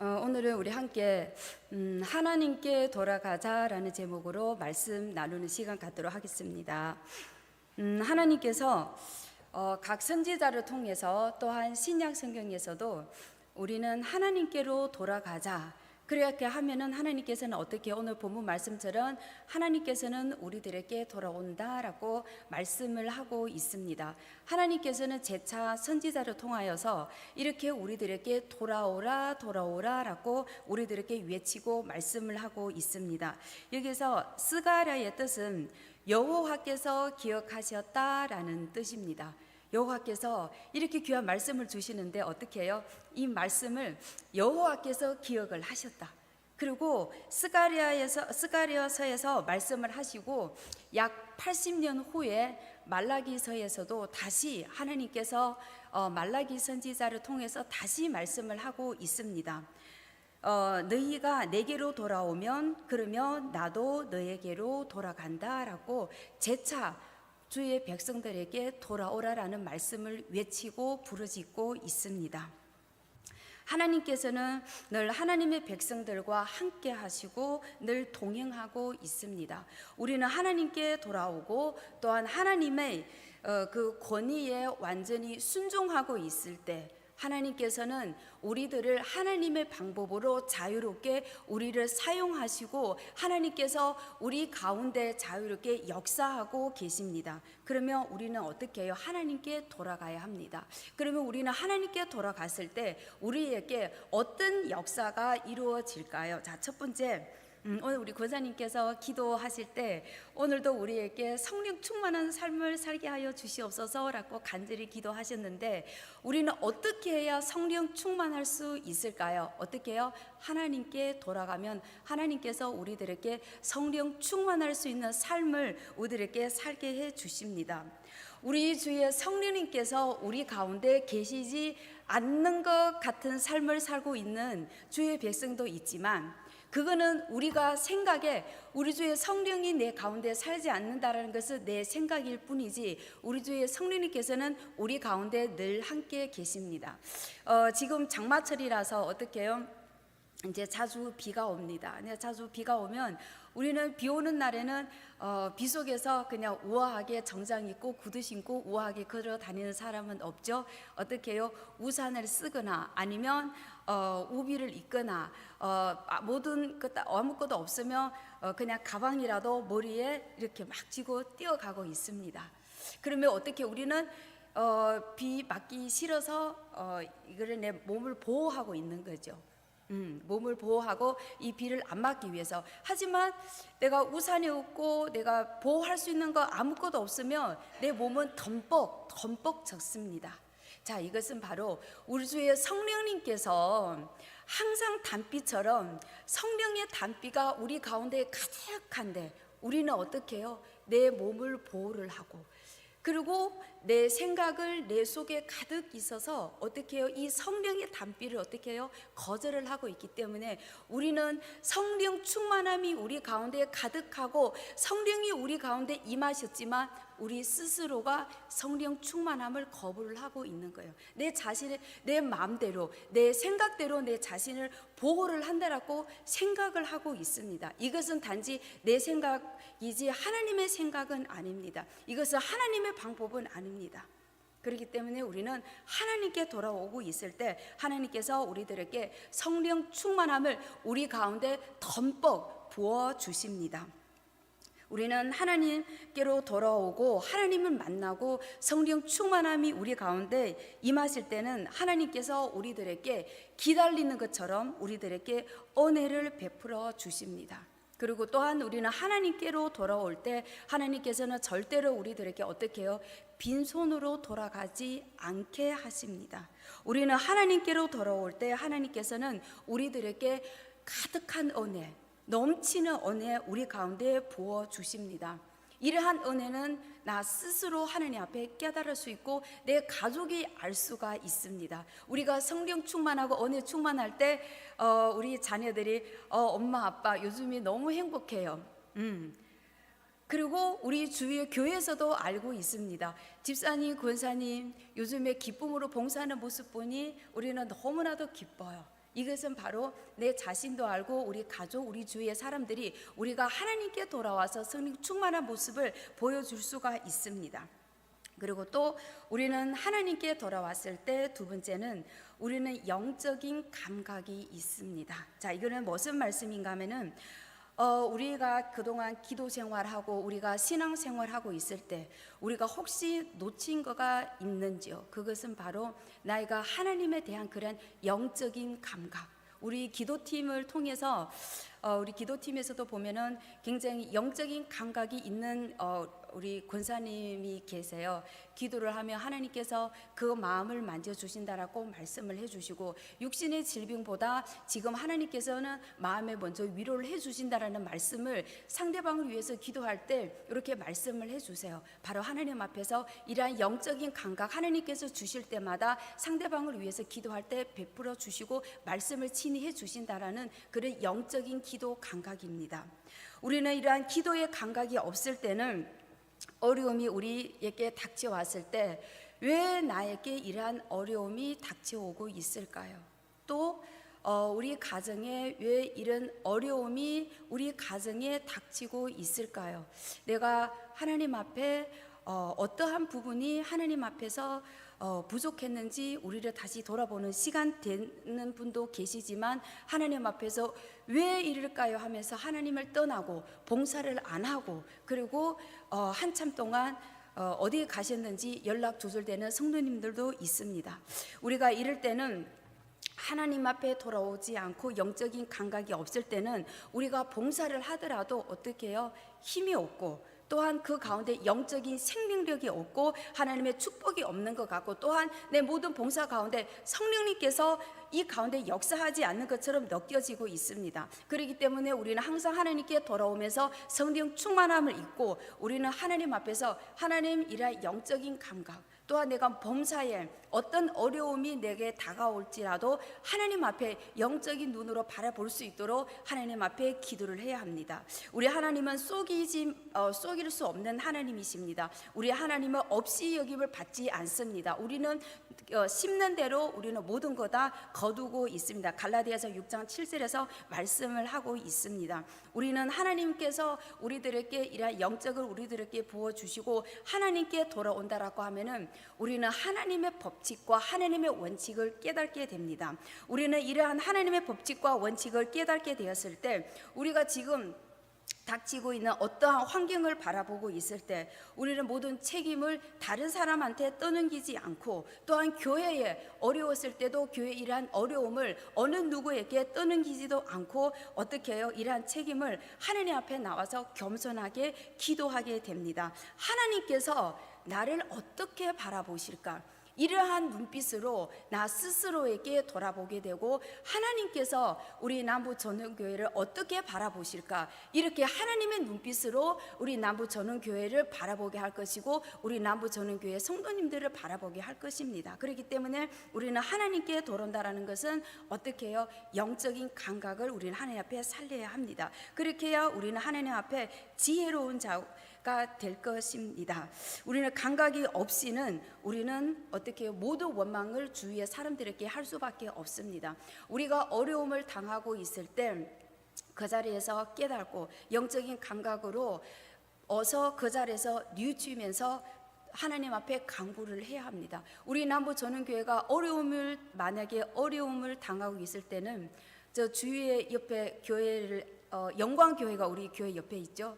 오늘은 우리 함께 하나님께 돌아가자라는 제목으로 말씀 나누는 시간 갖도록 하겠습니다. 하나님께서 각 선지자를 통해서 또한 신약 성경에서도 우리는 하나님께로 돌아가자, 그렇게 하면은 하나님께서는 어떻게, 오늘 본문 말씀처럼 하나님께서는 우리들에게 돌아온다라고 말씀을 하고 있습니다. 하나님께서는 재차 선지자를 통하여서 이렇게 우리들에게 돌아오라 돌아오라라고 우리들에게 외치고 말씀을 하고 있습니다. 여기서 스가랴의 뜻은 여호와께서 기억하셨다라는 뜻입니다. 여호와께서 이렇게 귀한 말씀을 주시는데 어떻게 해요? 이 말씀을 여호와께서 기억을 하셨다. 그리고 스가랴서에서 말씀을 하시고 약 80년 후에 말라기서에서도 다시 하나님께서 말라기 선지자를 통해서 다시 말씀을 하고 있습니다. 너희가 내게로 돌아오면 그러면 나도 너에게로 돌아간다라고 재차 주의 백성들에게 돌아오라라는 말씀을 외치고 부르짖고 있습니다. 하나님께서는 늘 하나님의 백성들과 함께 하시고 늘 동행하고 있습니다. 우리는 하나님께 돌아오고 또한 하나님의 그 권위에 완전히 순종하고 있을 때 하나님께서는 우리들을 하나님의 방법으로 자유롭게 우리를 사용하시고 하나님께서 우리 가운데 자유롭게 역사하고 계십니다. 그러면 우리는 어떻게 해요? 하나님께 돌아가야 합니다. 그러면 우리는 하나님께 돌아갔을 때 우리에게 어떤 역사가 이루어질까요? 자, 첫 번째, 오늘 우리 권사님께서 기도하실 때 오늘도 우리에게 성령 충만한 삶을 살게 하여 주시옵소서라고 간절히 기도하셨는데 우리는 어떻게 해야 성령 충만할 수 있을까요? 어떻게 해요? 하나님께 돌아가면 하나님께서 우리들에게 성령 충만할 수 있는 삶을 우리들에게 살게 해 주십니다. 우리 주의 성령님께서 우리 가운데 계시지 않는 것 같은 삶을 살고 있는 주의 백성도 있지만 그거는 우리가 생각에 우리 주의 성령이 내 가운데 살지 않는다라는 것은 내 생각일 뿐이지 우리 주의 성령님께서는 우리 가운데 늘 함께 계십니다. 지금 장마철이라서 어떻게 해요? 이제 자주 비가 옵니다. 자주 비가 오면 우리는 비 오는 날에는 비 속에서 그냥 우아하게 정장 입고 구두 신고 우아하게 걸어 다니는 사람은 없죠. 어떻게 해요? 우산을 쓰거나 아니면 우비를 입거나 모든 것 아무것도 없으면 그냥 가방이라도 머리에 이렇게 막 쥐고 뛰어가고 있습니다. 그러면 어떻게 우리는 비 맞기 싫어서 이거를 내 몸을 보호하고 있는 거죠. 몸을 보호하고 이 비를 안 맞기 위해서. 하지만 내가 우산이 없고 내가 보호할 수 있는 거 아무것도 없으면 내 몸은 덤뻑 젖습니다. 자, 이것은 바로 우리 주의 성령님께서 항상 단비처럼 성령의 단비가 우리 가운데 가득한데 우리는 어떻게 해요? 내 몸을 보호를 하고 그리고 내 생각을 내 속에 가득 있어서 어떻게 해요? 이 성령의 단비를 어떻게 해요? 거절을 하고 있기 때문에 우리는 성령 충만함이 우리 가운데 가득하고 성령이 우리 가운데 임하셨지만 우리 스스로가 성령 충만함을 거부를 하고 있는 거예요. 내 자신을 내 마음대로 내 생각대로 내 자신을 보호를 한다라고 생각을 하고 있습니다. 이것은 단지 내 생각이지 하나님의 생각은 아닙니다. 이것은 하나님의 방법은 아닙니다. 그렇기 때문에 우리는 하나님께 돌아오고 있을 때 하나님께서 우리들에게 성령 충만함을 우리 가운데 덤뻑 부어 주십니다. 우리는 하나님께로 돌아오고 하나님을 만나고 성령 충만함이 우리 가운데 임하실 때는 하나님께서 우리들에게 기다리는 것처럼 우리들에게 은혜를 베풀어 주십니다. 그리고 또한 우리는 하나님께로 돌아올 때 하나님께서는 절대로 우리들에게 어떻게 해요? 빈손으로 돌아가지 않게 하십니다. 우리는 하나님께로 돌아올 때 하나님께서는 우리들에게 가득한 은혜, 넘치는 은혜 우리 가운데 부어 주십니다. 이러한 은혜는 나 스스로 하나님 앞에 깨달을 수 있고 내 가족이 알 수가 있습니다. 우리가 성령 충만하고 은혜 충만할 때 우리 자녀들이 엄마 아빠 요즘이 너무 행복해요. 그리고 우리 주위의 교회에서도 알고 있습니다. 집사님, 권사님 요즘에 기쁨으로 봉사하는 모습 보니 우리는 너무나도 기뻐요. 이것은 바로 내 자신도 알고 우리 가족, 우리 주위의 사람들이 우리가 하나님께 돌아와서 성령 충만한 모습을 보여줄 수가 있습니다. 그리고 또 우리는 하나님께 돌아왔을 때 두 번째는 우리는 영적인 감각이 있습니다. 자, 이거는 무슨 말씀인가 하면은 우리가 그동안 기도 생활하고 우리가 신앙 생활하고 있을 때 우리가 혹시 놓친 거가 있는지요? 그것은 바로 나이가 하나님에 대한 그런 영적인 감각. 우리 기도팀을 통해서 우리 기도팀에서도 보면은 굉장히 영적인 감각이 있는 우리 권사님이 계세요. 기도를 하면 하나님께서 그 마음을 만져주신다라고 말씀을 해주시고, 육신의 질병보다 지금 하나님께서는 마음에 먼저 위로를 해주신다라는 말씀을 상대방을 위해서 기도할 때 이렇게 말씀을 해주세요. 바로 하나님 앞에서 이러한 영적인 감각 하나님께서 주실 때마다 상대방을 위해서 기도할 때 베풀어 주시고 말씀을 친히 해주신다라는 그런 영적인 기도 감각입니다. 우리는 이러한 기도의 감각이 없을 때는 어려움이 우리에게 닥쳐왔을 때 왜 나에게 이러한 어려움이 닥쳐오고 있을까요? 또 우리 가정에 왜 이런 어려움이 우리 가정에 닥치고 있을까요? 내가 하나님 앞에 어떠한 부분이 하나님 앞에서 부족했는지 우리를 다시 돌아보는 시간 되는 분도 계시지만, 하나님 앞에서 왜 이럴까요 하면서 하나님을 떠나고 봉사를 안 하고, 그리고 한참 동안 어디에 가셨는지 연락 두절되는 성도님들도 있습니다. 우리가 이럴 때는 하나님 앞에 돌아오지 않고 영적인 감각이 없을 때는 우리가 봉사를 하더라도 어떻게 해요? 힘이 없고, 또한 그 가운데 영적인 생명력이 없고 하나님의 축복이 없는 것 같고, 또한 내 모든 봉사 가운데 성령님께서 이 가운데 역사하지 않는 것처럼 느껴지고 있습니다. 그렇기 때문에 우리는 항상 하나님께 돌아오면서 성령 충만함을 입고 우리는 하나님 앞에서 하나님 이러한 영적인 감각, 또한 내가 범사에 어떤 어려움이 내게 다가올지라도 하나님 앞에 영적인 눈으로 바라볼 수 있도록 하나님 앞에 기도를 해야 합니다. 우리 하나님은 속일 수 없는 하나님이십니다. 우리 하나님은 없이 여김을 받지 않습니다. 우리는 심는 대로 우리는 모든 거 다 거두고 있습니다. 갈라디아서 6장 7절에서 말씀을 하고 있습니다. 우리는 하나님께서 우리들에게 이러한 영적을 우리들에게 부어주시고 하나님께 돌아온다라고 하면은 우리는 하나님의 법칙과 하나님의 원칙을 깨닫게 됩니다. 우리는 이러한 하나님의 법칙과 원칙을 깨닫게 되었을 때 우리가 지금 닥치고 있는 어떠한 환경을 바라보고 있을 때 우리는 모든 책임을 다른 사람한테 떠넘기지 않고, 또한 교회에 어려웠을 때도 교회의 이러한 어려움을 어느 누구에게 떠넘기지도 않고 어떻게 해요? 이러한 책임을 하나님 앞에 나와서 겸손하게 기도하게 됩니다. 하나님께서 나를 어떻게 바라보실까? 이러한 눈빛으로 나 스스로에게 돌아보게 되고, 하나님께서 우리 남부전원교회를 어떻게 바라보실까? 이렇게 하나님의 눈빛으로 우리 남부전원교회를 바라보게 할 것이고 우리 남부전원교회 성도님들을 바라보게 할 것입니다. 그렇기 때문에 우리는 하나님께 돌아온다라는 것은 어떻게 해요? 영적인 감각을 우리는 하나님 앞에 살려야 합니다. 그렇게 해야 우리는 하나님 앞에 지혜로운 자가 될 것입니다. 우리는 감각이 없이는 우리는 어떻게 모든 원망을 주위의 사람들에게 할 수밖에 없습니다. 우리가 어려움을 당하고 있을 때 그 자리에서 깨닫고 영적인 감각으로 어서 그 자리에서 뉘우치면서 하나님 앞에 간구를 해야 합니다. 우리 남부전원교회가 만약에 어려움을 당하고 있을 때는 저 주위의 옆에 교회를 영광교회가 우리 교회 옆에 있죠.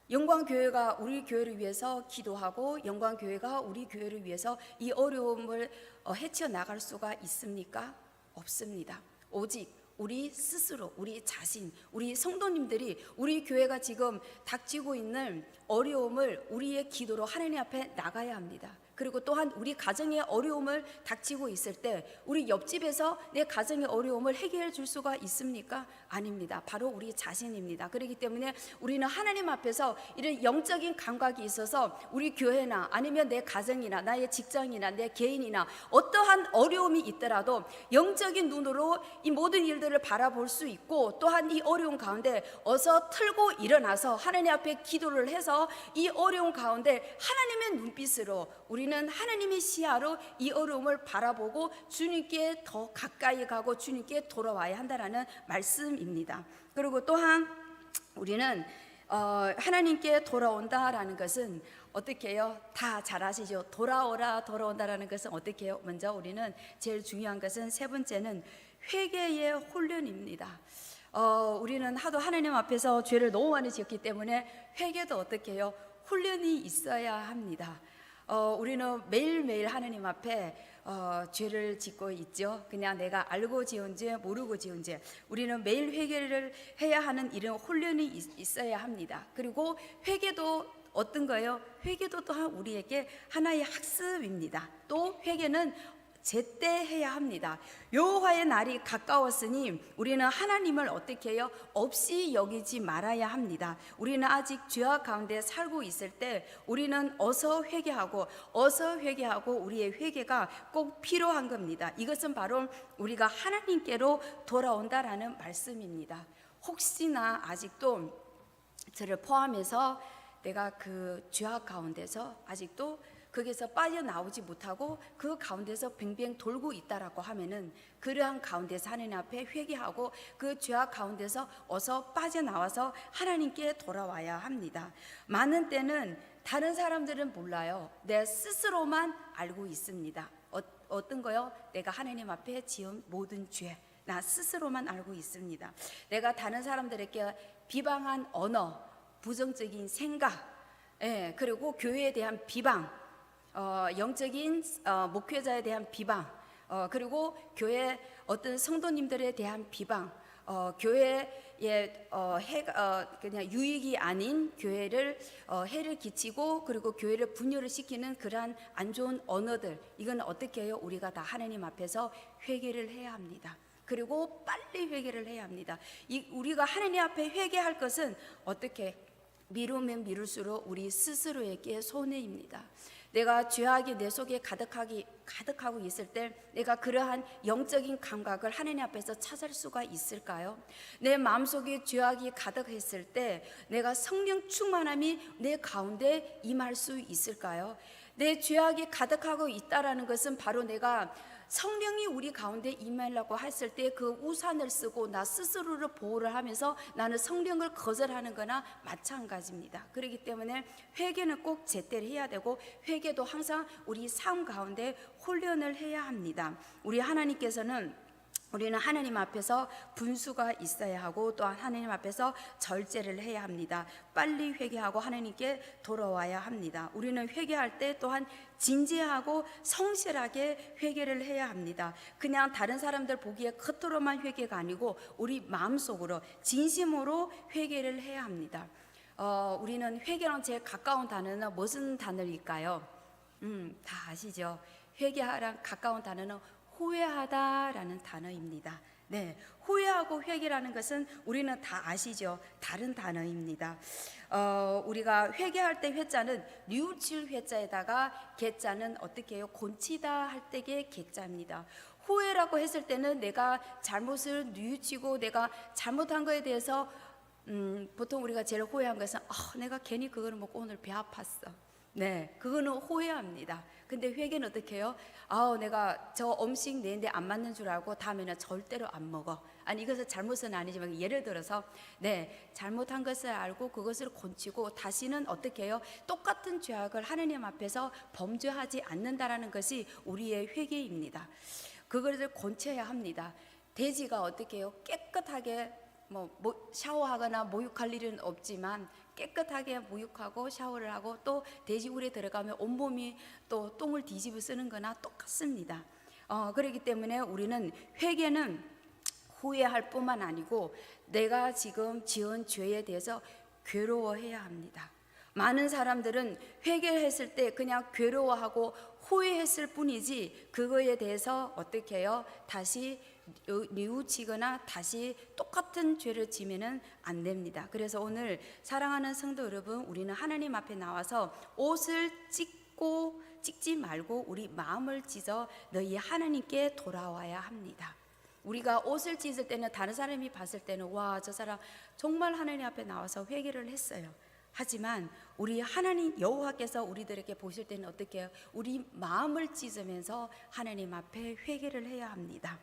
영광교회가 우리 교회를 위해서 기도하고 영광교회가 우리 교회를 위해서 이 어려움을 헤쳐나갈 수가 있습니까? 없습니다. 오직 우리 스스로, 우리 자신, 우리 성도님들이 우리 교회가 지금 닥치고 있는 어려움을 우리의 기도로 하나님 앞에 나가야 합니다. 그리고 또한 우리 가정의 어려움을 닥치고 있을 때 우리 옆집에서 내 가정의 어려움을 해결해 줄 수가 있습니까? 아닙니다. 바로 우리 자신입니다. 그렇기 때문에 우리는 하나님 앞에서 이런 영적인 감각이 있어서 우리 교회나 아니면 내 가정이나 나의 직장이나 내 개인이나 어떠한 어려움이 있더라도 영적인 눈으로 이 모든 일들을 바라볼 수 있고, 또한 이 어려운 가운데 어서 틀고 일어나서 하나님 앞에 기도를 해서 이 어려운 가운데 하나님의 눈빛으로 우리는 우리는 하나님의 시야로 이 어려움을 바라보고 주님께 더 가까이 가고 주님께 돌아와야 한다라는 말씀입니다. 그리고 또한 우리는 하나님께 돌아온다라는 것은 어떻게 해요? 다 잘 아시죠? 돌아온다라는 것은 어떻게 해요? 먼저 우리는 제일 중요한 것은 세 번째는 회개의 훈련입니다. 우리는 하도 하나님 앞에서 죄를 너무 많이 지었기 때문에 회개도 어떻게 해요? 훈련이 있어야 합니다. 우리는 매일매일 하나님 앞에 죄를 짓고 있죠. 그냥 내가 알고 지은 죄, 모르고 지은 죄. 우리는 매일 회개를 해야 하는 이런 훈련이 있어야 합니다. 그리고 회개도 어떤 거예요? 회개도 또한 우리에게 하나의 학습입니다. 또 회개는 제때 해야 합니다. 여호와의 날이 가까웠으니 우리는 하나님을 어떻게 해요? 없이 여기지 말아야 합니다. 우리는 아직 죄악 가운데 살고 있을 때 우리는 어서 회개하고 우리의 회개가 꼭 필요한 겁니다. 이것은 바로 우리가 하나님께로 돌아온다라는 말씀입니다. 혹시나 아직도 저를 포함해서 내가 그 죄악 가운데서 아직도 거기서 빠져나오지 못하고 그 가운데서 뱅뱅 돌고 있다라고 하면은 그러한 가운데서 하나님 앞에 회개하고 그 죄악 가운데서 어서 빠져나와서 하나님께 돌아와야 합니다. 많은 때는 다른 사람들은 몰라요. 내 스스로만 알고 있습니다. 어떤 거요? 내가 하나님 앞에 지은 모든 죄, 나 스스로만 알고 있습니다. 내가 다른 사람들에게 비방한 언어, 부정적인 생각, 그리고 교회에 대한 비방, 영적인 목회자에 대한 비방, 그리고 교회 어떤 성도님들에 대한 비방, 교회에 그냥 유익이 아닌 교회를 해를 끼치고 그리고 교회를 분열을 시키는 그러한 안 좋은 언어들, 이건 어떻게 해요? 우리가 다 하나님 앞에서 회개를 해야 합니다. 그리고 빨리 회개를 해야 합니다. 우리가 하나님 앞에 회개할 것은 어떻게 미루면 미룰수록 우리 스스로에게 손해입니다. 내가 죄악이 내 속에 가득하고 있을 때 내가 그러한 영적인 감각을 하나님 앞에서 찾을 수가 있을까요? 내 마음속에 죄악이 가득했을 때 내가 성령 충만함이 내 가운데 임할 수 있을까요? 내 죄악이 가득하고 있다라는 것은 바로 내가 성령이 우리 가운데 임하려고 했을 때 그 우산을 쓰고 나 스스로를 보호를 하면서 나는 성령을 거절하는 거나 마찬가지입니다. 그렇기 때문에 회개는 꼭 제때로 해야 되고 회개도 항상 우리 삶 가운데 훈련을 해야 합니다. 우리는 하나님 앞에서 분수가 있어야 하고 또한 하나님 앞에서 절제를 해야 합니다. 빨리 회개하고 하나님께 돌아와야 합니다. 우리는 회개할 때 또한 진지하고 성실하게 회개를 해야 합니다. 그냥 다른 사람들 보기에 겉으로만 회개가 아니고 우리 마음속으로 진심으로 회개를 해야 합니다. 우리는 회개랑 제일 가까운 단어는 무슨 단어일까요? 다 아시죠? 회개랑 가까운 단어는 후회하다라는 단어입니다. 네, 후회하고 회개라는 것은 우리는 다 아시죠? 다른 단어입니다. 우리가 회개할 때 회자는 뉘우칠 회자에다가 개자는 어떻게 해요? 곤치다 할 때의 개자입니다. 후회라고 했을 때는 내가 잘못을 뉘우치고 내가 잘못한 거에 대해서 보통 우리가 제일 후회한 것은 내가 괜히 그거를 먹고 오늘 배 아팠어. 네, 그거는 후회합니다. 근데 회개는 어떻게 해요? 내가 저 음식 내는데 안 맞는 줄 알고 다음에는 절대로 안 먹어. 아니 이것은 잘못은 아니지만 예를 들어서 잘못한 것을 알고 그것을 곤치고 다시는 어떻게 해요? 똑같은 죄악을 하나님 앞에서 범죄하지 않는다라는 것이 우리의 회개입니다. 그것을 곤쳐야 합니다. 돼지가 어떻게 해요? 깨끗하게 샤워하거나 목욕할 일은 없지만 깨끗하게 목욕하고 샤워를 하고 또 돼지굴에 들어가면 온몸이 또 똥을 뒤집어 쓰는 거나 똑같습니다. 그렇기 때문에 우리는 회개는 후회할 뿐만 아니고 내가 지금 지은 죄에 대해서 괴로워해야 합니다. 많은 사람들은 회개했을 때 그냥 괴로워하고 후회했을 뿐이지 그거에 대해서 어떻게 해요? 다시 뉘우치거나 다시 똑같은 죄를 지면은 안 됩니다. 그래서 오늘 사랑하는 성도 여러분, 우리는 하나님 앞에 나와서 옷을 찍지 말고 우리 마음을 찢어 너희 하나님께 돌아와야 합니다. 우리가 옷을 찢을 때는 다른 사람이 봤을 때는 와, 저 사람 정말 하나님 앞에 나와서 회개를 했어요. 하지만 우리 하나님 여호와께서 우리들에게 보실 때는 어떻게 해요? 우리 마음을 찢으면서 하나님 앞에 회개를 해야 합니다.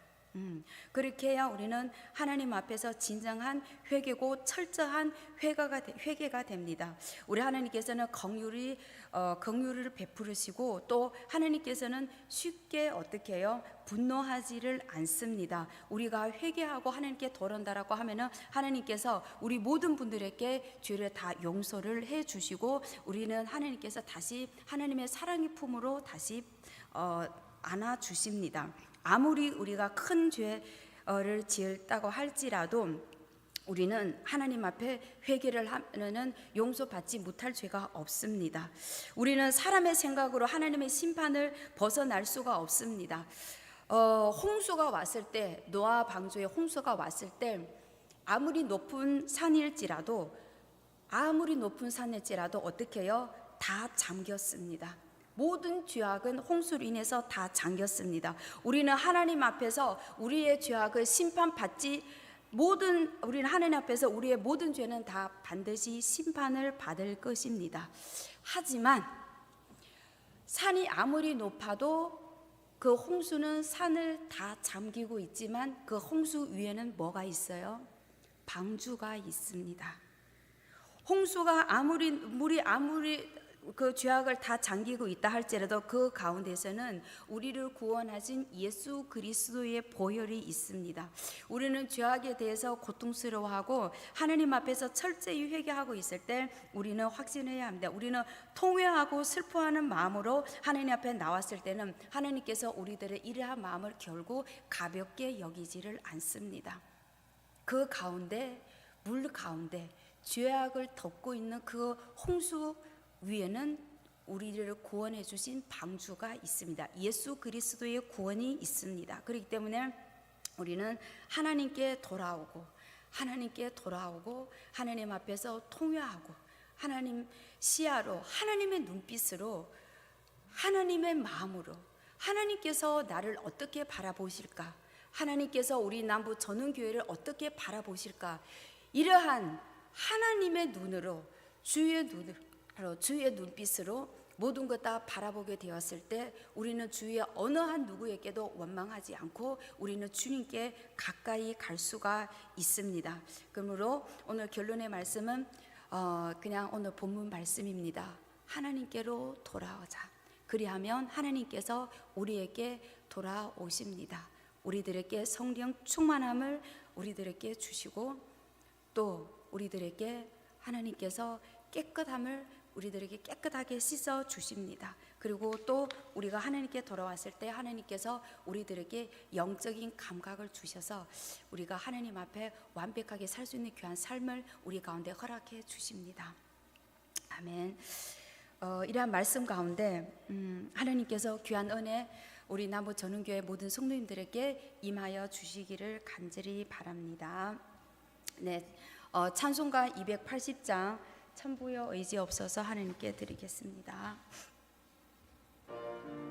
그렇게 해야 우리는 하나님 앞에서 진정한 회개고 철저한 회개가 됩니다. 우리 하나님께서는 긍휼을 베푸시고 또 하나님께서는 쉽게 어떻게 해요? 분노하지를 않습니다. 우리가 회개하고 하나님께 돌아온다라고 하면은 하나님께서 우리 모든 분들에게 죄를 다 용서를 해 주시고 우리는 하나님께서 다시 하나님의 사랑의 품으로 다시 안아 주십니다. 아무리 우리가 큰 죄를 지었다고 할지라도 우리는 하나님 앞에 회개를 하면은 용서받지 못할 죄가 없습니다. 우리는 사람의 생각으로 하나님의 심판을 벗어날 수가 없습니다. 홍수가 왔을 때, 노아 방주에 홍수가 왔을 때 아무리 높은 산일지라도 어떻게 해요? 다 잠겼습니다. 모든 죄악은 홍수로 인해서 다 잠겼습니다. 우리는 하나님 앞에서 우리의 죄악을 심판받지 우리는 하나님 앞에서 우리의 모든 죄는 다 반드시 심판을 받을 것입니다. 하지만 산이 아무리 높아도 그 홍수는 산을 다 잠기고 있지만 그 홍수 위에는 뭐가 있어요? 방주가 있습니다. 홍수가 물이 아무리 그 죄악을 다 잠기고 있다 할지라도 그 가운데서는 우리를 구원하신 예수 그리스도의 보혈이 있습니다. 우리는 죄악에 대해서 고통스러워하고 하나님 앞에서 철저히 회개하고 있을 때 우리는 확신해야 합니다. 우리는 통회하고 슬퍼하는 마음으로 하나님 앞에 나왔을 때는 하나님께서 우리들의 이러한 마음을 결국 가볍게 여기지를 않습니다. 그 가운데 물 가운데 죄악을 덮고 있는 그 홍수 위에는 우리를 구원해 주신 방주가 있습니다. 예수 그리스도의 구원이 있습니다. 그렇기 때문에 우리는 하나님께 돌아오고 하나님 앞에서 통회하고 하나님 시야로 하나님의 눈빛으로 하나님의 마음으로 하나님께서 나를 어떻게 바라보실까? 하나님께서 우리 남부 전원교회를 어떻게 바라보실까? 이러한 하나님의 눈으로 주의 눈빛으로 모든 것 다 바라보게 되었을 때 우리는 주위의 어느 한 누구에게도 원망하지 않고 우리는 주님께 가까이 갈 수가 있습니다. 그러므로 오늘 결론의 말씀은 그냥 오늘 본문 말씀입니다. 하나님께로 돌아오자. 그리하면 하나님께서 우리에게 돌아오십니다. 우리들에게 성령 충만함을 우리들에게 주시고 또 우리들에게 하나님께서 깨끗함을 우리들에게 깨끗하게 씻어 주십니다. 그리고 또 우리가 하나님께 돌아왔을 때 하나님께서 우리들에게 영적인 감각을 주셔서 우리가 하나님 앞에 완벽하게 살 수 있는 귀한 삶을 우리 가운데 허락해 주십니다. 아멘. 이러한 말씀 가운데 하나님께서 귀한 은혜 우리 남부 전은교회 모든 성도님들에게 임하여 주시기를 간절히 바랍니다. 네, 찬송가 280장 천부여 의지 없어서 하나님께 드리겠습니다.